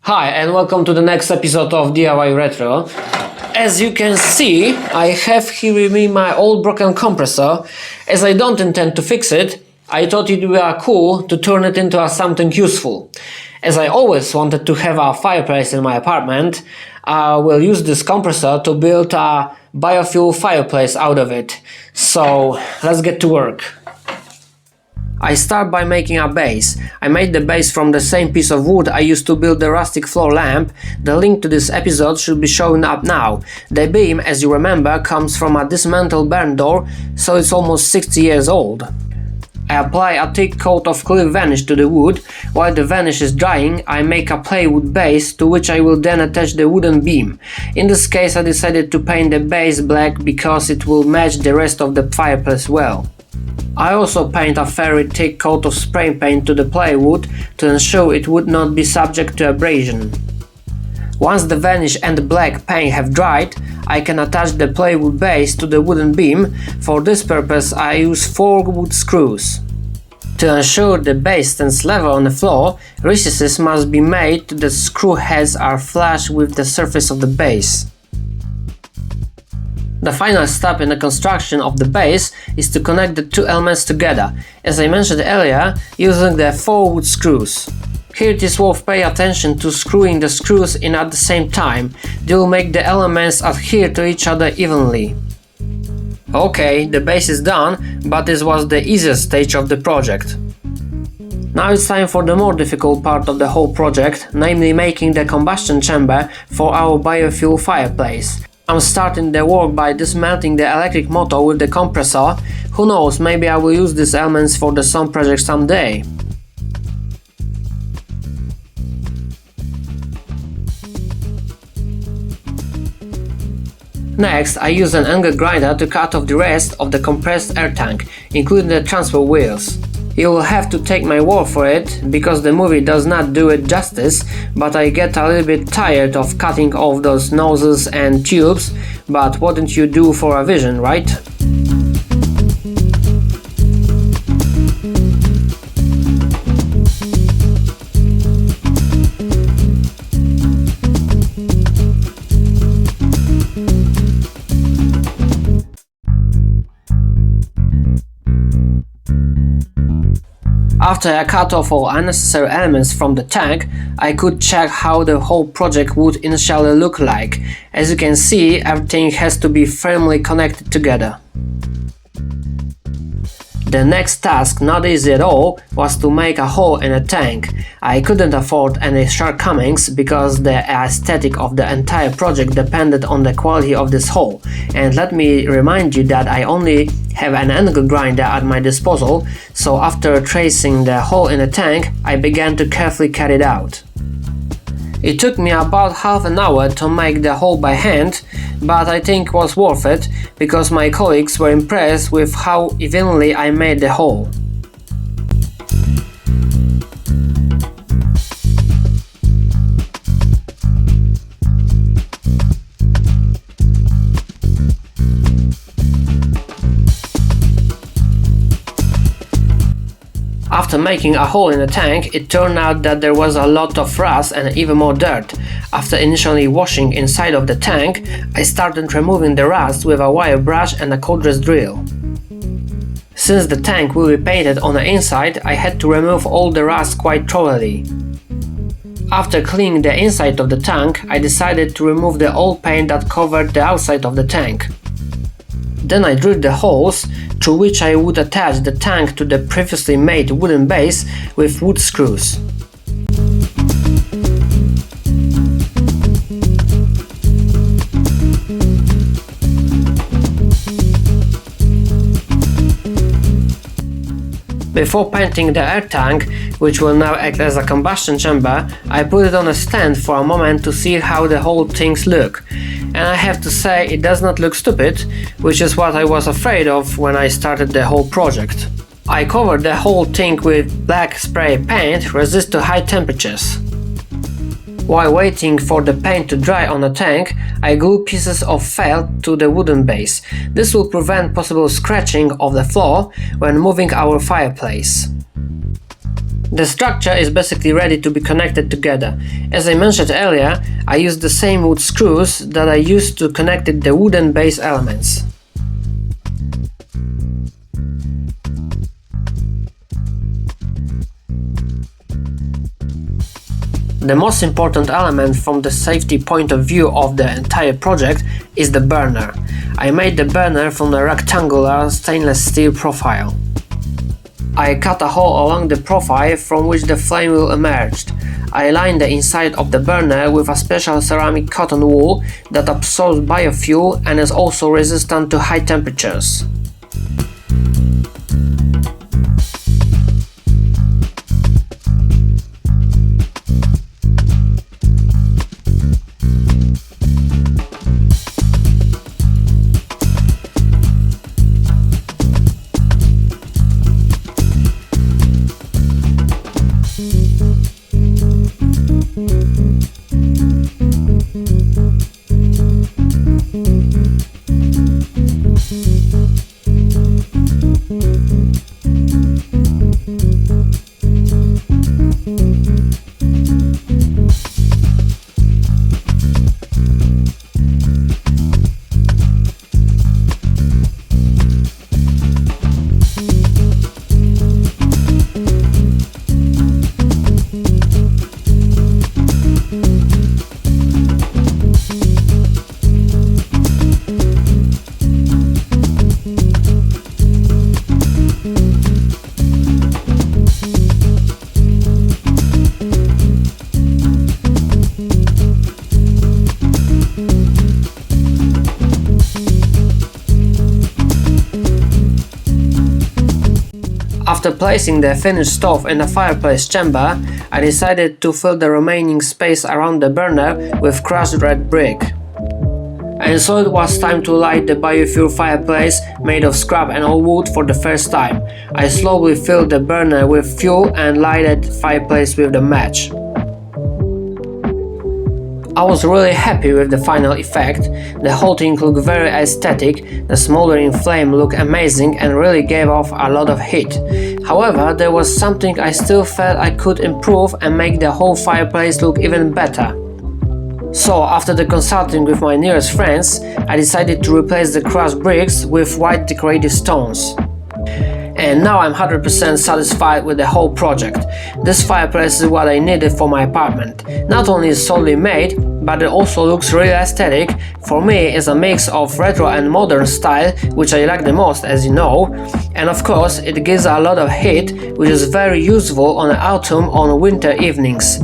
Hi and welcome to the next episode of DIY Retro. As you can see, I have here with me my old broken compressor. As I don't intend to fix it, I thought it would be cool to turn it into something useful. As I always wanted to have a fireplace in my apartment, I will use this compressor to build a biofuel fireplace out of it. So let's get to work. I start by making a base. I made the base from the same piece of wood I used to build the rustic floor lamp. The link to this episode should be showing up now. The beam, as you remember, comes from a dismantled barn door, so it's almost 60 years old. I apply a thick coat of clear varnish to the wood. While the varnish is drying, I make a plywood base to which I will then attach the wooden beam. In this case, I decided to paint the base black because it will match the rest of the fireplace well. I also paint a very thick coat of spray paint to the plywood to ensure it would not be subject to abrasion. Once the varnish and the black paint have dried, I can attach the plywood base to the wooden beam. For this purpose I use 4 wood screws. To ensure the base stands level on the floor, recesses must be made so the screw heads are flush with the surface of the base. The final step in the construction of the base is to connect the two elements together, as I mentioned earlier, using the 4 wood screws. Here it is worth paying attention to screwing the screws in at the same time. They will make the elements adhere to each other evenly. Okay, the base is done, but this was the easiest stage of the project. Now it's time for the more difficult part of the whole project, namely making the combustion chamber for our biofuel fireplace. I'm starting the work by dismantling the electric motor with the compressor. Who knows, maybe I will use these elements for the some project someday. Next, I use an angle grinder to cut off the rest of the compressed air tank, including the transfer wheels. You will have to take my word for it, because the movie does not do it justice, but I get a little bit tired of cutting off those nozzles and tubes, but what don't you do for a vision, right? After I cut off all unnecessary elements from the tank, I could check how the whole project would initially look like. As you can see, everything has to be firmly connected together. The next task, not easy at all, was to make a hole in a tank. I couldn't afford any shortcomings because the aesthetic of the entire project depended on the quality of this hole. And let me remind you that I only have an angle grinder at my disposal, so after tracing the hole in the tank, I began to carefully cut it out. It took me about half an hour to make the hole by hand, but I think it was worth it, because my colleagues were impressed with how evenly I made the hole. After making a hole in the tank, it turned out that there was a lot of rust and even more dirt. After initially washing inside of the tank, I started removing the rust with a wire brush and a cordless drill. Since the tank will be painted on the inside, I had to remove all the rust quite thoroughly. After cleaning the inside of the tank, I decided to remove the old paint that covered the outside of the tank. Then I drilled the holes through which I would attach the tank to the previously made wooden base with wood screws. Before painting the air tank, which will now act as a combustion chamber, I put it on a stand for a moment to see how the whole things look. And I have to say, it does not look stupid, which is what I was afraid of when I started the whole project. I covered the whole thing with black spray paint resistant to high temperatures. While waiting for the paint to dry on the tank, I glue pieces of felt to the wooden base. This will prevent possible scratching of the floor when moving our fireplace. The structure is basically ready to be connected together. As I mentioned earlier, I used the same wood screws that I used to connect the wooden base elements. The most important element from the safety point of view of the entire project is the burner. I made the burner from a rectangular stainless steel profile. I cut a hole along the profile from which the flame will emerge. I lined the inside of the burner with a special ceramic cotton wool that absorbs biofuel and is also resistant to high temperatures. After placing the finished stove in the fireplace chamber, I decided to fill the remaining space around the burner with crushed red brick. And so it was time to light the biofuel fireplace made of scrap and old wood for the first time. I slowly filled the burner with fuel and lighted the fireplace with the match. I was really happy with the final effect. The whole thing looked very aesthetic, the smoldering flame looked amazing and really gave off a lot of heat. However, there was something I still felt I could improve and make the whole fireplace look even better. So, after the consulting with my nearest friends, I decided to replace the crushed bricks with white decorative stones. And now I'm 100% satisfied with the whole project. This fireplace is what I needed for my apartment. Not only is it solidly made, but it also looks really aesthetic. For me, it's a mix of retro and modern style, which I like the most, as you know. And of course, it gives a lot of heat, which is very useful on autumn or winter evenings.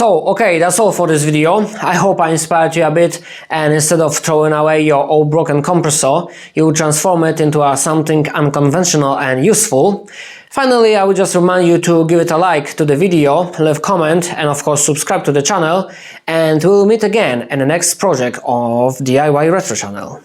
So, okay, that's all for this video. I hope I inspired you a bit, and instead of throwing away your old broken compressor, you will transform it into something unconventional and useful. Finally, I would just remind you to give it a like to the video, leave a comment, and of course subscribe to the channel, and we'll meet again in the next project of DIY Retro channel.